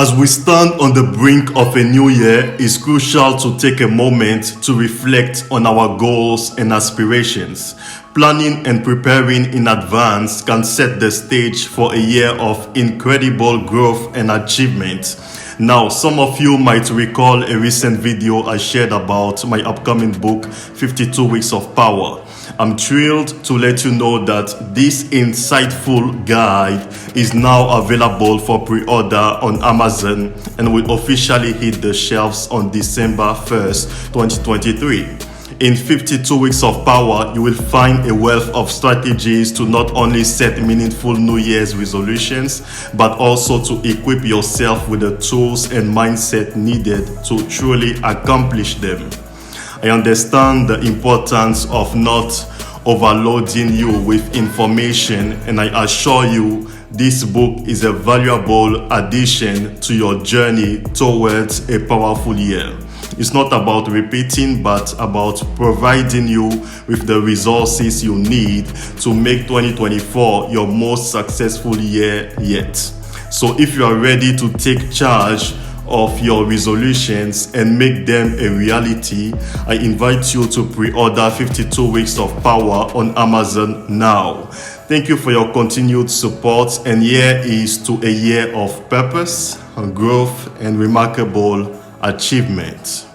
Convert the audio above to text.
As we stand on the brink of a new year, it's crucial to take a moment to reflect on our goals and aspirations. Planning and preparing in advance can set the stage for a year of incredible growth and achievement. Now, some of you might recall a recent video I shared about my upcoming book, 52 Weeks of Power. I'm thrilled to let you know that this insightful guide is now available for pre-order on Amazon and will officially hit the shelves on December 1st, 2023. In 52 Weeks of Power, you will find a wealth of strategies to not only set meaningful New Year's resolutions, but also to equip yourself with the tools and mindset needed to truly accomplish them. I understand the importance of not overloading you with information, and I assure you this book is a valuable addition to your journey towards a powerful year. It's not about repeating, but about providing you with the resources you need to make 2024 your most successful year yet. So if you are ready to take charge of your resolutions and make them a reality, I invite you to pre-order 52 Weeks of Power on Amazon now. Thank you for your continued support, and here is to a year of purpose, growth, and remarkable achievement.